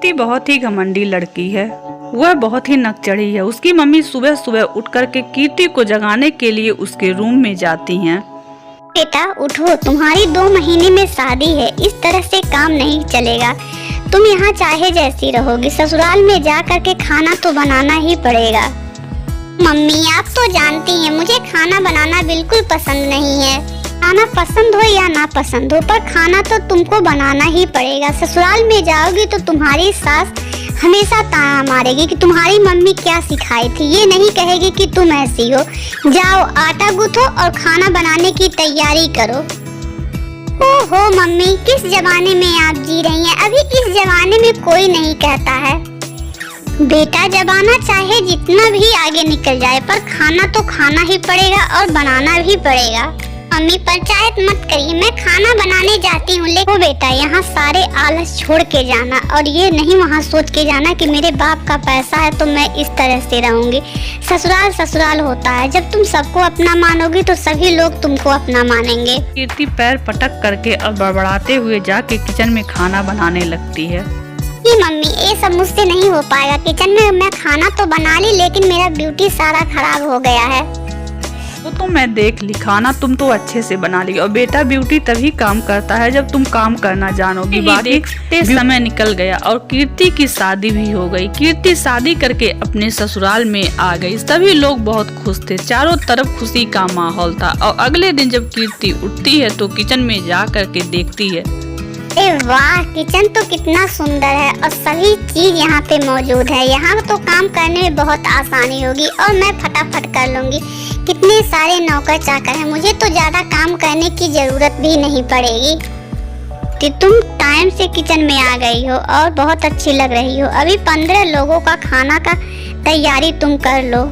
कीर्ति बहुत ही घमंडी लड़की है। वह बहुत ही नकचढ़ी है। उसकी मम्मी सुबह सुबह उठ करके कीर्ति को जगाने के लिए उसके रूम में जाती हैं। बेटा उठो, तुम्हारी 2 महीने में शादी है, इस तरह से काम नहीं चलेगा। तुम यहाँ चाहे जैसी रहोगी, ससुराल में जा करके खाना तो बनाना ही पड़ेगा। मम्मी आप तो जानती हैं मुझे खाना बनाना बिल्कुल पसंद नहीं है। खाना पसंद हो या ना पसंद हो, पर खाना तो तुमको बनाना ही पड़ेगा। ससुराल में जाओगी तो तुम्हारी सास हमेशा ताना मारेगी कि तुम्हारी मम्मी क्या सिखाई थी। ये नहीं कहेगी कि तुम ऐसी हो। जाओ आटा गूंथो और खाना बनाने की तैयारी करो। ओहो मम्मी, किस जमाने में आप जी रही हैं? अभी इस जमाने में कोई नहीं कहता है। बेटा जमाना चाहे जितना भी आगे निकल जाए, पर खाना तो खाना ही पड़ेगा और बनाना भी पड़ेगा। मम्मी पंचायत मत करिए, मैं खाना बनाने जाती हूँ। लेकिन बेटा यहाँ सारे आलस छोड़ के जाना, और ये नहीं वहाँ सोच के जाना कि मेरे बाप का पैसा है तो मैं इस तरह से रहूंगी। ससुराल ससुराल होता है, जब तुम सबको अपना मानोगी तो सभी लोग तुमको अपना मानेंगे। कीर्ति पैर पटक करके और बड़बड़ाते हुए जाके किचन में खाना बनाने लगती है। मम्मी ये सब मुझसे नहीं हो पाएगा। किचन में मैं खाना तो बना ली, लेकिन मेरा ब्यूटी सारा खराब हो गया है। वो तो मैं देख ली, खाना तुम तो अच्छे से बना ली, और बेटा ब्यूटी तभी काम करता है जब तुम काम करना जानोगी। देखते समय निकल गया और कीर्ति की शादी भी हो गई। कीर्ति शादी करके अपने ससुराल में आ गई। सभी लोग बहुत खुश थे, चारों तरफ खुशी का माहौल था। और अगले दिन जब कीर्ति उठती है तो किचन में जा करके देखती है। वाह, किचन तो कितना सुंदर है और सभी चीज यहाँ पे मौजूद है। यहाँ तो काम करने में बहुत आसानी होगी और मैं फटाफट कर लूंगी। कितने सारे नौकर चाकर हैं, मुझे तो ज्यादा काम करने की जरूरत भी नहीं पड़ेगी। तो तुम टाइम से किचन में आ गई हो और बहुत अच्छी लग रही हो। अभी 15 लोगों का खाना का तैयारी तुम कर लो।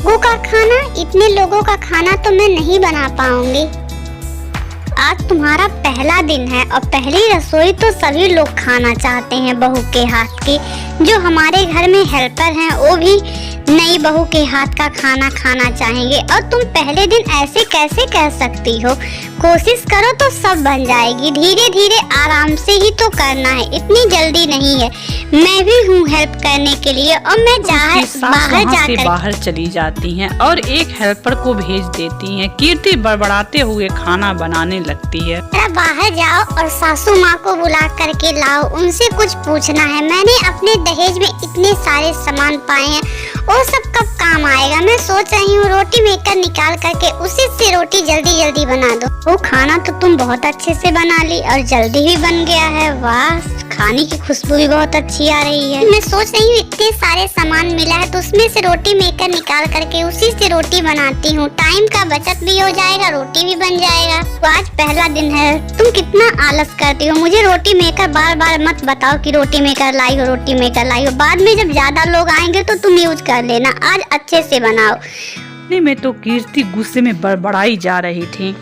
वो का खाना, इतने लोगों का खाना तो मैं नहीं बना पाऊंगी। आज तुम्हारा पहला दिन है और पहली रसोई तो सभी लोग खाना चाहते हैं बहू के हाथ की। जो हमारे घर में हेल्पर हैं वो भी नई बहू के हाथ का खाना खाना चाहेंगे, और तुम पहले दिन ऐसे कैसे कह सकती हो? कोशिश करो तो सब बन जाएगी। धीरे धीरे आराम से ही तो करना है, इतनी जल्दी नहीं है। मैं भी हूँ हेल्प करने के लिए, और मैं बाहर चली जाती हैं और एक हेल्पर को भेज देती हैं। कीर्ति बड़बड़ाते हुए खाना बनाने लगती है। बाहर जाओ और सासू माँ को बुला करके लाओ, उनसे कुछ पूछना है। मैंने अपने दहेज में इतने सारे सामान पाए हैं, वो सब कब काम आएगा? मैं सोच रही हूँ रोटी मेकर निकाल करके उसी से रोटी जल्दी जल्दी बना दो। वो खाना तो तुम बहुत अच्छे से बना ली और जल्दी भी बन गया है। वाह, खाने की खुशबू भी बहुत अच्छी आ रही है। मैं सोच रही हूँ इतने सारे सामान मिला है तो उसमें से रोटी मेकर निकाल करके उसी से रोटी बनाती हूँ। टाइम का बचत भी हो जाएगा, रोटी भी बन जाएगा। तो आज पहला दिन है, तुम कितना आलस करती हो। मुझे रोटी मेकर बार बार मत बताओ कि रोटी मेकर लाई हो, रोटी मेकर लाई हो। बाद में जब ज्यादा लोग आएंगे तो तुम यूज कर लेना। आज अच्छे से बनाओ। में तो कीर्ति गुस्से में बड़बड़ाई जा रही थी।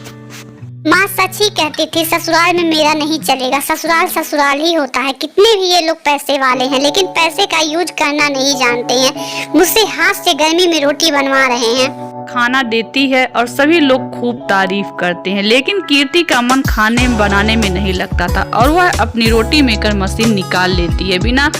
माँ सच ही कहती थी, ससुराल में मेरा नहीं चलेगा। ससुराल ससुराल ही होता है। कितने भी ये लोग पैसे वाले हैं, लेकिन पैसे का यूज करना नहीं जानते हैं। मुझसे हाथ से गर्मी में रोटी बनवा रहे हैं। खाना देती है और सभी लोग खूब तारीफ करते हैं, लेकिन कीर्ति का मन खाने बनाने में नहीं लगता था और वह अपनी रोटी मेकर मशीन निकाल लेती है बिना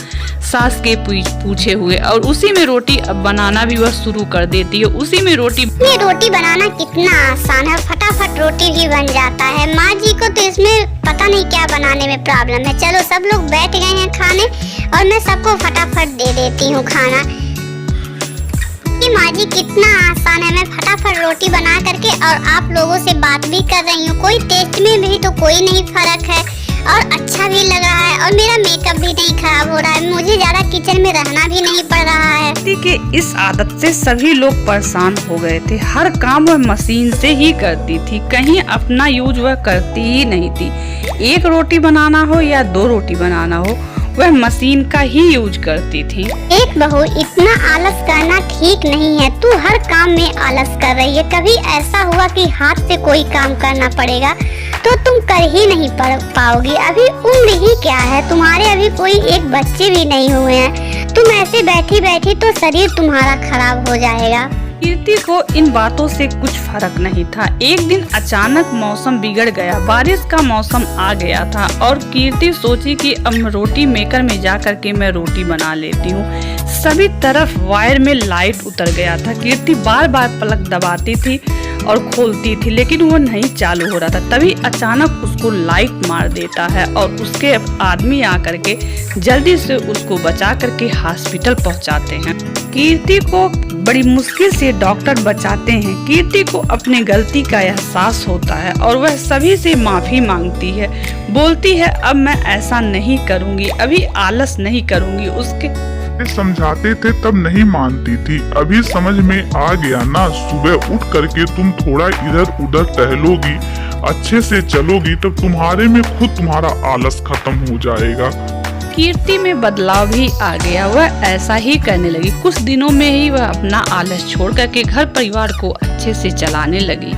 सास के पूछे हुए, और उसी में रोटी बनाना भी वह शुरू कर देती है। उसी में रोटी बनाना कितना आसान है, फटाफट रोटी भी बन जाता है। माँ जी को तो इसमें पता नहीं क्या बनाने में प्रॉब्लम है। चलो सब लोग बैठ गए हैं खाने और मैं सबको फटाफट दे देती हूँ खाना। माँ जी कितना आसान है, मैं फटाफट रोटी बना करके और आप लोगों से बात भी कर रही हूँ। कोई टेस्ट में भी तो कोई नहीं फर्क है और अच्छा भी लग रहा है, और मेरा मेकअप भी नहीं खराब हो रहा है। मुझे ज्यादा किचन में रहना भी नहीं पड़ रहा है। के इस आदत से सभी लोग परेशान हो गए थे। हर काम वह मशीन से ही करती थी, कहीं अपना यूज वह करती ही नहीं थी। एक रोटी बनाना हो या 2 रोटी बनाना हो, वह मशीन का ही यूज करती थी। एक बहू, इतना आलस करना ठीक नहीं है। तू हर काम में आलस कर रही है। कभी ऐसा हुआ कि हाथ से कोई काम करना पड़ेगा तो तुम कर ही नहीं पाओगी। अभी उम्र ही क्या है तुम्हारे, अभी कोई एक बच्चे भी नहीं हुए हैं। तुम ऐसे बैठी बैठी तो शरीर तुम्हारा खराब हो जाएगा। कीर्ति को इन बातों से कुछ फर्क नहीं था। एक दिन अचानक मौसम बिगड़ गया, बारिश का मौसम आ गया था और कीर्ति सोची कि अब रोटी मेकर में जाकर के मैं रोटी बना लेती हूँ। सभी तरफ वायर में लाइट उतर गया था। कीर्ति बार बार पलक दबाती थी और खोलती थी, लेकिन वो नहीं चालू हो रहा था। तभी अचानक उसको लाइट मार देता है और उसके आदमी आकर के जल्दी से उसको बचा करके हॉस्पिटल पहुंचाते हैं। कीर्ति को बड़ी मुश्किल से डॉक्टर बचाते हैं। कीर्ति को अपनी गलती का एहसास होता है और वह सभी से माफी मांगती है। बोलती है अब मैं ऐसा नहीं करूंगी, अभी आलस नहीं करूंगी। उसके समझाते थे तब नहीं मानती थी, अभी समझ में आ गया ना। सुबह उठ करके तुम थोड़ा इधर उधर टहलोगी, अच्छे से चलोगी, तब तुम्हारे में खुद तुम्हारा आलस खत्म हो जाएगा। कीर्ति में बदलाव भी आ गया, वह ऐसा ही करने लगी। कुछ दिनों में ही वह अपना आलस छोड़ करके घर परिवार को अच्छे से चलाने लगी।